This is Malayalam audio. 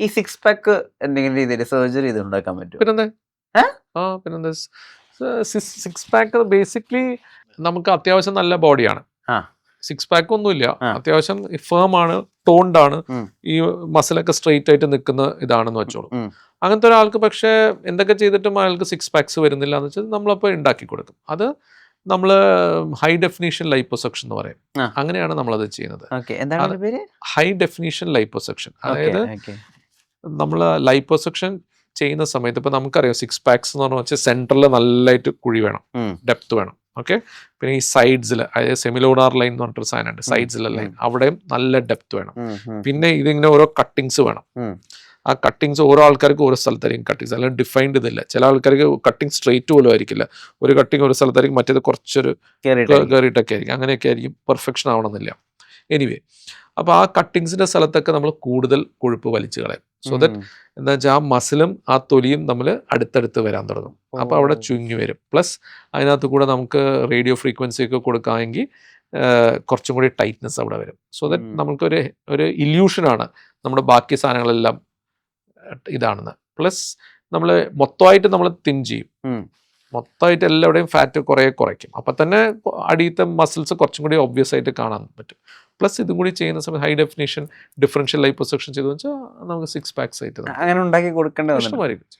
ഈ സിക്സ് പാക്ക് എന്തെങ്കിലും രീതിയിൽ സർജറി ചെയ്ത് ഉണ്ടാക്കാൻ പറ്റുമോ? പിന്നെന്താ ഏ? പിന്നെന്താ സിക്സ് പാക്ക് ബേസിക്കലി നമുക്ക് അത്യാവശ്യം നല്ല ബോഡിയാണ്. ആ. സിക്സ് പാക്ക് ഒന്നുമില്ല, ആ. അത്യാവശ്യം ഫേം ആണ്, ടോൺഡ് ആണ്, ഉം. ഈ മസിലൊക്കെ സ്ട്രെയിറ്റ് ആയിട്ട് നിൽക്കുന്ന ഇതാണെന്ന് വെച്ചോളൂ. ഉം. അങ്ങനത്തെ ഒരാൾക്ക് പക്ഷേ എന്തൊക്കെ ചെയ്തിട്ടും അയാൾക്ക് സിക്സ് പാക്സ് വരുന്നില്ല എന്ന് വെച്ചാൽ നമ്മളപ്പോൾ ഉണ്ടാക്കി കൊടുക്കും. അത് നമ്മൾ ഹൈ ഡെഫിനീഷൻ ലൈപ്പോസക്ഷൻ എന്ന് പറയും. ആ. അങ്ങനെയാണ് നമ്മളത് ചെയ്യുന്നത്. ഓക്കെ, എന്താണ് അതിന്റെ പേര്? High definition liposuction. ഓക്കെ, അതായത് ഓക്കെ. നമ്മൾ ലൈപ്പോസക്ഷൻ ചെയ്യുന്ന സമയത്ത് ഇപ്പോൾ നമുക്കറിയാം സിക്സ് പാക്സ് എന്ന് പറഞ്ഞാൽ സെൻറ്ററിൽ നല്ലതായിട്ട് കുഴി വേണം, ഉം. ഡെപ്ത് വേണം. ഓക്കെ, പിന്നെ ഈ സൈഡ്സിൽ, അതായത് സെമിലോണാർ ലൈൻ എന്ന് പറഞ്ഞിട്ടൊരു സാധനമുണ്ട്, സൈഡ്സിലെ ലൈൻ, അവിടെയും നല്ല ഡെപ്ത് വേണം. ഉം, ഉം. പിന്നെ ഇതിങ്ങനെ ഓരോ കട്ടിങ്സ് വേണം. ഉം. ആ കട്ടിങ്സ് ഓരോ ആൾക്കാർക്ക് ഓരോ സ്ഥലത്തായിരിക്കും കട്ടിങ്സ്, അല്ലെങ്കിൽ ഡിഫൈൻഡ് ഇതില്ല. ചില ആൾക്കാർക്ക് കട്ടിങ് സ്ട്രെയിറ്റ് പോലും ആയിരിക്കില്ല, ഒരു കട്ടിങ് ഒരു സ്ഥലത്തായിരിക്കും, മറ്റേത് കുറച്ചൊരു കയറിയിട്ടൊക്കെ ആയിരിക്കും. അങ്ങനെയൊക്കെ ആയിരിക്കും, പെർഫെക്ഷൻ ആവണമെന്നില്ല. എനിവേ, അപ്പോൾ ആ കട്ടിങ്സിൻ്റെ സ്ഥലത്തൊക്കെ നമ്മൾ കൂടുതൽ കൊഴുപ്പ് വലിച്ചു കളയും. സോ ദാറ്റ് എന്താ വെച്ചാൽ ആ മസിലും ആ തൊലിയും നമ്മൾ അടുത്തടുത്ത് വരാൻ തുടങ്ങും. അപ്പോൾ അവിടെ ചുങ്ങി വരും. പ്ലസ് അതിനകത്ത് കൂടെ നമുക്ക് റേഡിയോ ഫ്രീക്വൻസി ഒക്കെ കൊടുക്കാമെങ്കിൽ കുറച്ചും കൂടി ടൈറ്റ്നെസ് അവിടെ വരും. സോ ദാറ്റ് നമുക്കൊരു ഇല്യൂഷനാണ് നമ്മുടെ ബാക്കി സാധനങ്ങളെല്ലാം ഇതാണെന്ന്. പ്ലസ് നമ്മൾ മൊത്തമായിട്ട് നമ്മൾ തിൻ ചെയ്യും, മൊത്തമായിട്ട് എല്ലാവരുടെയും ഫാറ്റ് കുറയ്ക്കും. അപ്പം തന്നെ അടിയത്തെ മസിൽസ് കുറച്ചും കൂടി ഒബ്വിയസ് ആയിട്ട് കാണാൻ പറ്റും. പ്ലസ് ഇതും കൂടി ചെയ്യുന്ന സമയത്ത് ഹൈ ഡെഫിനേഷൻ ഡിഫറൻഷ്യൽ ലൈപ്പോസക്ഷൻ ചെയ്തു വെച്ചാൽ നമുക്ക് സിക്സ് പാക്സ് ആയിട്ട് അങ്ങനെ ഉണ്ടാക്കി കൊടുക്കേണ്ടത്. ഇഷ്ടമായിരിക്കും.